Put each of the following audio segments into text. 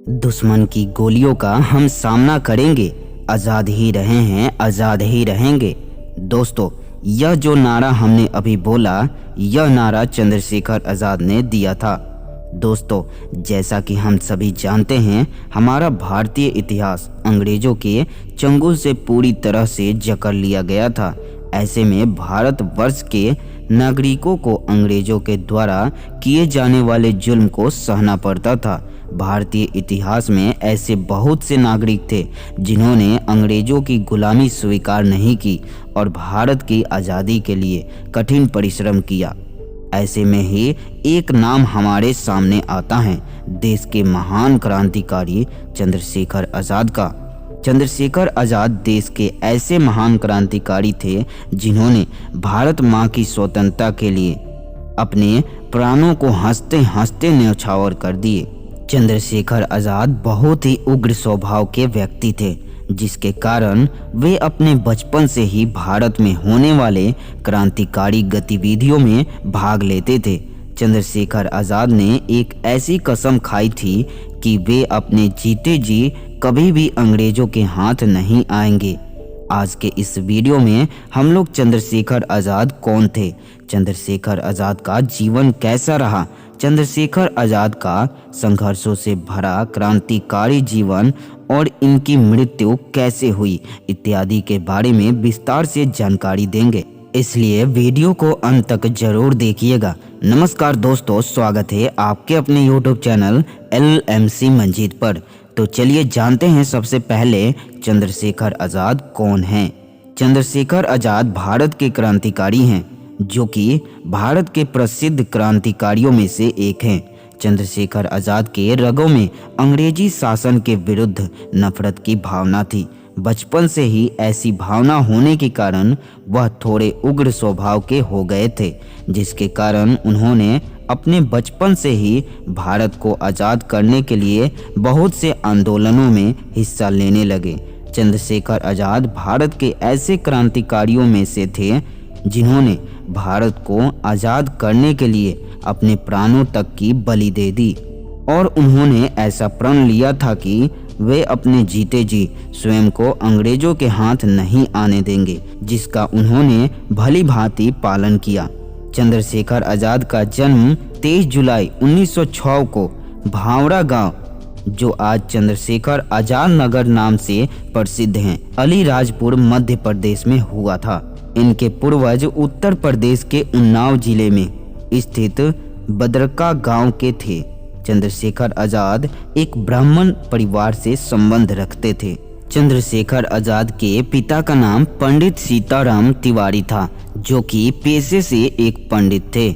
दुश्मन की गोलियों का हम सामना करेंगे, आज़ाद ही रहे हैं, आज़ाद ही रहेंगे। दोस्तों, यह जो नारा हमने अभी बोला, यह नारा चंद्रशेखर आज़ाद ने दिया था। दोस्तों, जैसा कि हम सभी जानते हैं, हमारा भारतीय इतिहास अंग्रेजों के चंगुल से पूरी तरह से जकड़ लिया गया था। ऐसे में भारतवर्ष के नागरिकों को अंग्रेजों के द्वारा किए जाने वाले जुल्म को सहना पड़ता था। भारतीय इतिहास में ऐसे बहुत से नागरिक थे जिन्होंने अंग्रेजों की गुलामी स्वीकार नहीं की और भारत की आज़ादी के लिए कठिन परिश्रम किया। ऐसे में ही एक नाम हमारे सामने आता है, देश के महान क्रांतिकारी चंद्रशेखर आज़ाद का। चंद्रशेखर आज़ाद देश के ऐसे महान क्रांतिकारी थे जिन्होंने भारत माँ की स्वतंत्रता के लिए अपने प्राणों को हंसते हंसते न्यौछावर कर दिए। चंद्रशेखर आज़ाद बहुत ही उग्र स्वभाव के व्यक्ति थे, जिसके कारण वे अपने बचपन से ही भारत में होने वाले क्रांतिकारी गतिविधियों में भाग लेते थे। चंद्रशेखर आज़ाद ने एक ऐसी कसम खाई थी कि वे अपने जीते जी कभी भी अंग्रेजों के हाथ नहीं आएंगे। आज के इस वीडियो में हम लोग चंद्रशेखर आज़ाद कौन थे, चंद्रशेखर आज़ाद का जीवन कैसा रहा, चंद्रशेखर आज़ाद का संघर्षों से भरा क्रांतिकारी जीवन और इनकी मृत्यु कैसे हुई इत्यादि के बारे में विस्तार से जानकारी देंगे, इसलिए वीडियो को अंत तक जरूर देखिएगा। नमस्कार दोस्तों, स्वागत है आपके अपने YouTube चैनल LMC मंजीत पर। तो चलिए जानते हैं सबसे पहले चंद्रशेखर आज़ाद कौन हैं। चंद्रशेखर आज़ाद भारत के क्रांतिकारी हैं, जो कि भारत के प्रसिद्ध क्रांतिकारियों में से एक हैं। चंद्रशेखर आज़ाद के रगों में अंग्रेजी शासन के विरुद्ध नफरत की भावना थी। बचपन से ही ऐसी भावना होने के कारण वह थोड़े उग्र स्वभाव के हो गए थे, जिसके कारण उन्होंने अपने बचपन से ही भारत को आज़ाद करने के लिए बहुत से आंदोलनों में हिस्सा लेने लगे। चंद्रशेखर आज़ाद भारत के ऐसे क्रांतिकारियों में से थे जिन्होंने भारत को आज़ाद करने के लिए अपने प्राणों तक की बलि दे दी और उन्होंने ऐसा प्रण लिया था कि वे अपने जीते जी स्वयं को अंग्रेजों के हाथ नहीं आने देंगे, जिसका उन्होंने भली भांति पालन किया। चंद्रशेखर आज़ाद का जन्म 23 जुलाई 1906 को भावड़ा गांव, जो आज चंद्रशेखर आज़ाद नगर नाम से प्रसिद्ध हैं, अलीराजपुर मध्य प्रदेश में हुआ था। इनके पूर्वज उत्तर प्रदेश के उन्नाव जिले में स्थित बदरका गांव के थे। चंद्रशेखर आज़ाद एक ब्राह्मण परिवार से संबंध रखते थे। चंद्रशेखर आज़ाद के पिता का नाम पंडित सीताराम तिवारी था, जो कि पेशे से एक पंडित थे,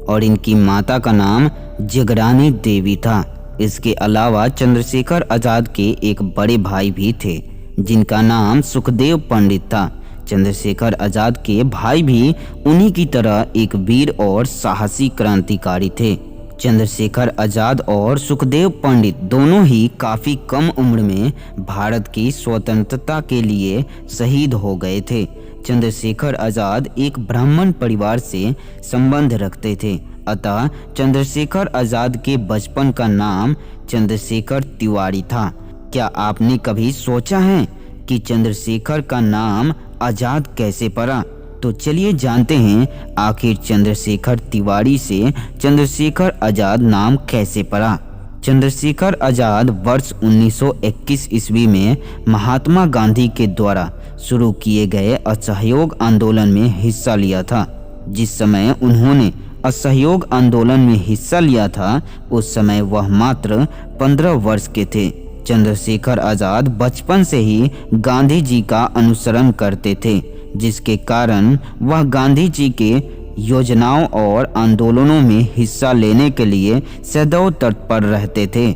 और इनकी माता का नाम जगरानी देवी था। इसके अलावा चंद्रशेखर आज़ाद के एक बड़े भाई भी थे, जिनका नाम सुखदेव पंडित था। चंद्रशेखर आज़ाद के भाई भी उन्हीं की तरह एक वीर और साहसी क्रांतिकारी थे। चंद्रशेखर आज़ाद और सुखदेव पंडित दोनों ही काफ़ी कम उम्र में भारत की स्वतंत्रता के लिए शहीद हो गए थे। चंद्रशेखर आज़ाद एक ब्राह्मण परिवार से संबंध रखते थे, अतः चंद्रशेखर आज़ाद के बचपन का नाम चंद्रशेखर तिवारी था। क्या आपने कभी सोचा है कि चंद्रशेखर का नाम आज़ाद कैसे पड़ा? तो चलिए जानते हैं आखिर चंद्रशेखर तिवारी से चंद्रशेखर आज़ाद नाम कैसे पड़ा। चंद्रशेखर आज़ाद वर्ष 1921 ईस्वी में महात्मा गांधी के द्वारा शुरू किए गए असहयोग आंदोलन में हिस्सा लिया था। जिस समय उन्होंने असहयोग आंदोलन में हिस्सा लिया था, उस समय वह मात्र 15 वर्ष के थे। चंद्रशेखर आज़ाद बचपन से ही गांधी जी का अनुसरण करते थे, जिसके कारण वह गांधी जी के योजनाओं और आंदोलनों में हिस्सा लेने के लिए सदैव तत्पर रहते थे।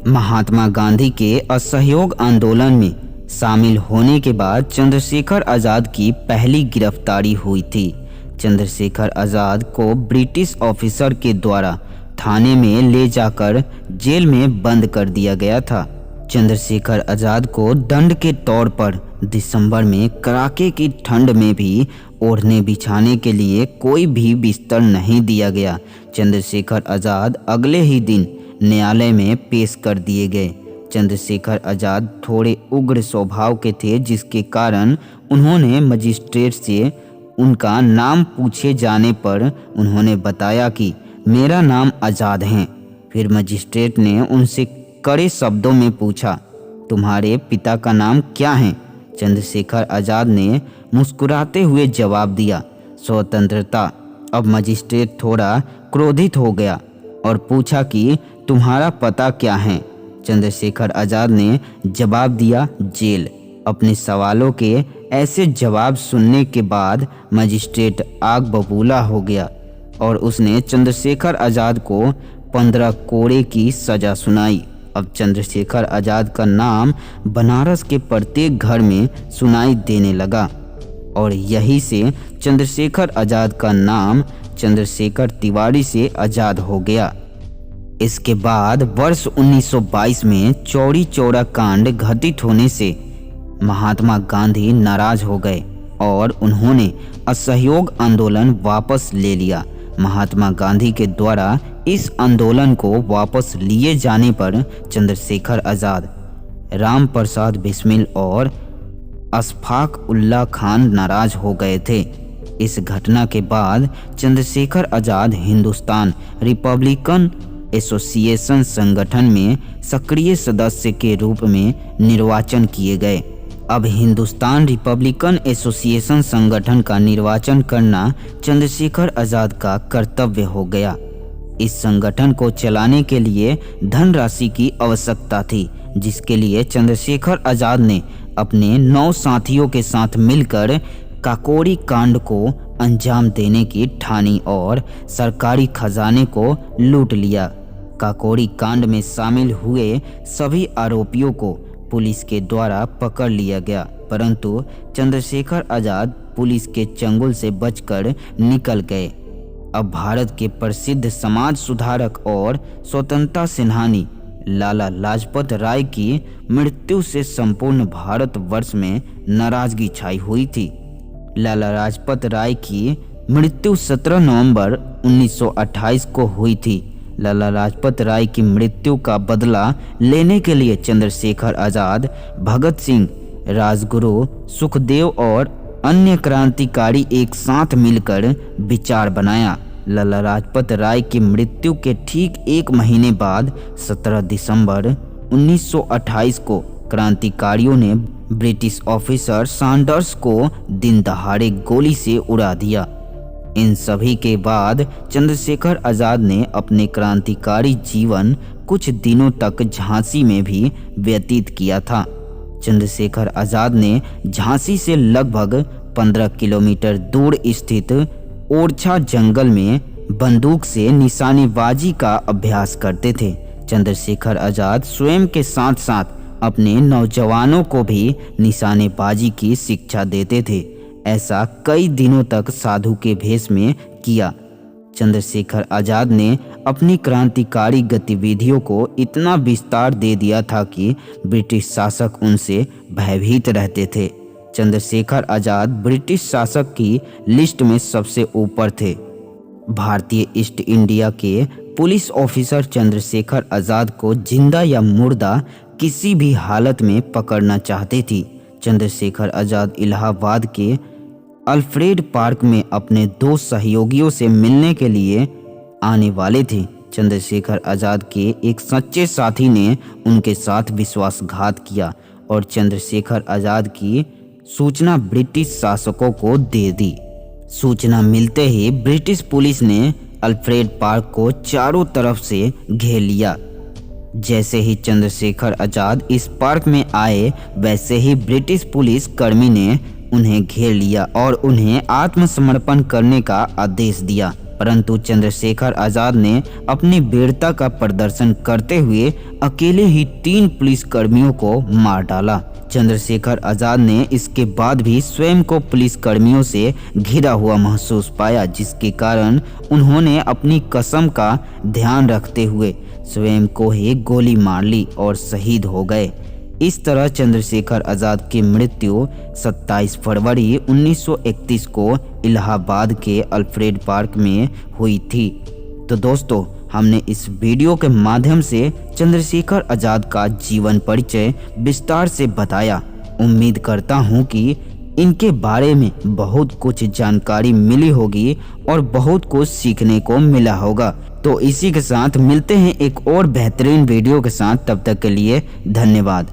महात्मा गांधी के असहयोग आंदोलन में शामिल होने के बाद चंद्रशेखर आज़ाद की पहली गिरफ्तारी हुई थी। चंद्रशेखर आज़ाद को ब्रिटिश ऑफिसर के द्वारा थाने में ले जाकर जेल में बंद कर दिया गया था। चंद्रशेखर आज़ाद को दंड के तौर पर दिसंबर में कड़ाके की ठंड में भी ओढ़ने बिछाने के लिए कोई भी बिस्तर नहीं दिया गया। चंद्रशेखर आज़ाद अगले ही दिन न्यायालय में पेश कर दिए गए। चंद्रशेखर आज़ाद थोड़े उग्र स्वभाव के थे, जिसके कारण उन्होंने मजिस्ट्रेट से उनका नाम पूछे जाने पर उन्होंने बताया कि मेरा नाम आज़ाद है। फिर मजिस्ट्रेट ने उनसे कड़े शब्दों में पूछा, तुम्हारे पिता का नाम क्या है? चंद्रशेखर आज़ाद ने मुस्कुराते हुए जवाब दिया, स्वतंत्रता। अब मजिस्ट्रेट थोड़ा क्रोधित हो गया और पूछा कि तुम्हारा पता क्या है? चंद्रशेखर आज़ाद ने जवाब दिया, जेल। अपने सवालों के ऐसे जवाब सुनने के बाद मजिस्ट्रेट आग बबूला हो गया और उसने चंद्रशेखर आज़ाद को 15 कोड़े की सज़ा सुनाई। अब चंद्रशेखर आज़ाद का नाम बनारस के प्रत्येक घर में सुनाई देने लगा और यहीं से चंद्रशेखर आज़ाद का नाम चंद्रशेखर तिवारी से आज़ाद हो गया। इसके बाद वर्ष 1922 में चौरी चौरा कांड घटित होने से महात्मा गांधी नाराज हो गए और उन्होंने असहयोग आंदोलन वापस ले लिया। महात्मा गांधी के द्वारा इस आंदोलन को वापस लिए जाने पर चंद्रशेखर आज़ाद, राम प्रसाद बिस्मिल और अशफाक उल्लाह खान नाराज हो गए थे। इस घटना के बाद चंद्रशेखर आज़ाद हिंदुस्तान रिपब्लिकन एसोसिएशन संगठन में सक्रिय सदस्य के रूप में निर्वाचन किए गए। अब हिंदुस्तान रिपब्लिकन एसोसिएशन संगठन का निर्वाचन करना चंद्रशेखर आज़ाद का कर्तव्य हो गया। इस संगठन को चलाने के लिए धनराशि की आवश्यकता थी, जिसके लिए चंद्रशेखर आज़ाद ने अपने 9 साथियों के साथ मिलकर काकोरी कांड को अंजाम देने की ठानी और सरकारी खजाने को लूट लिया। काकोरी कांड में शामिल हुए सभी आरोपियों को पुलिस के द्वारा पकड़ लिया गया, परंतु चंद्रशेखर आज़ाद पुलिस के चंगुल से बचकर निकल गए। अब भारत के प्रसिद्ध समाज सुधारक और स्वतंत्रता सेनानी लाला लाजपत राय की मृत्यु से संपूर्ण भारतवर्ष में नाराजगी छाई हुई थी। लाला लाजपत राय की मृत्यु 17 नवंबर 1928 को हुई थी। लाला लाजपत राय की मृत्यु का बदला लेने के लिए चंद्रशेखर आज़ाद, भगत सिंह, राजगुरु, सुखदेव और अन्य क्रांतिकारी एक साथ मिलकर विचार बनाया। लाला लाजपत राय की मृत्यु के ठीक 1 महीने बाद 17 दिसंबर 1928 को क्रांतिकारियों ने ब्रिटिश ऑफिसर सैंडर्स को दिन दहाड़े गोली से उड़ा दिया। इन सभी के बाद चंद्रशेखर आज़ाद ने अपने क्रांतिकारी जीवन कुछ दिनों तक झांसी में भी व्यतीत किया था। चंद्रशेखर आज़ाद ने झांसी से लगभग 15 किलोमीटर दूर स्थित ओरछा जंगल में बंदूक से निशानेबाजी का अभ्यास करते थे। चंद्रशेखर आज़ाद स्वयं के साथ साथ अपने नौजवानों को भी निशानेबाजी की शिक्षा देते थे। ऐसा कई दिनों तक साधु के भेष में किया। चंद्रशेखर आज़ाद ने अपनी क्रांतिकारी गतिविधियों को इतना विस्तार दे दिया था कि ब्रिटिश शासक उनसे भयभीत रहते थे। चंद्रशेखर आज़ाद ब्रिटिश शासक की लिस्ट में सबसे ऊपर थे। भारतीय ईस्ट इंडिया के पुलिस ऑफिसर चंद्रशेखर आज़ाद को जिंदा या मुर्दा किसी भी हालत में पकड़ना चाहते थे। चंद्रशेखर आज़ाद इलाहाबाद के अल्फ्रेड पार्क में अपने 2 सहयोगियों से मिलने के लिए आने वाले थे। चंद्रशेखर आज़ाद के एक सच्चे साथी ने उनके साथ विश्वासघात किया और चंद्रशेखर आज़ाद की सूचना ब्रिटिश शासकों को दे दी। सूचना मिलते ही ब्रिटिश पुलिस ने अल्फ्रेड पार्क को चारों तरफ से घेर लिया। जैसे ही चंद्रशेखर आज़ाद इस पार्क में आए, वैसे ही ब्रिटिश पुलिस कर्मी ने उन्हें घेर लिया और उन्हें आत्मसमर्पण करने का आदेश दिया। परंतु चंद्रशेखर आज़ाद ने अपनी वीरता का प्रदर्शन करते हुए अकेले ही 3 पुलिसकर्मियों को मार डाला। चंद्रशेखर आज़ाद ने इसके बाद भी स्वयं को पुलिसकर्मियों से घिरा हुआ महसूस पाया, जिसके कारण उन्होंने अपनी कसम का ध्यान रखते हुए स्वयं को ही गोली मार ली और शहीद हो गए। इस तरह चंद्रशेखर आज़ाद की मृत्यु 27 फरवरी 1931 को इलाहाबाद के अल्फ्रेड पार्क में हुई थी। तो दोस्तों, हमने इस वीडियो के माध्यम से चंद्रशेखर आज़ाद का जीवन परिचय विस्तार से बताया। उम्मीद करता हूँ कि इनके बारे में बहुत कुछ जानकारी मिली होगी और बहुत कुछ सीखने को मिला होगा। तो इसी के साथ मिलते हैं एक और बेहतरीन वीडियो के साथ। तब तक के लिए धन्यवाद।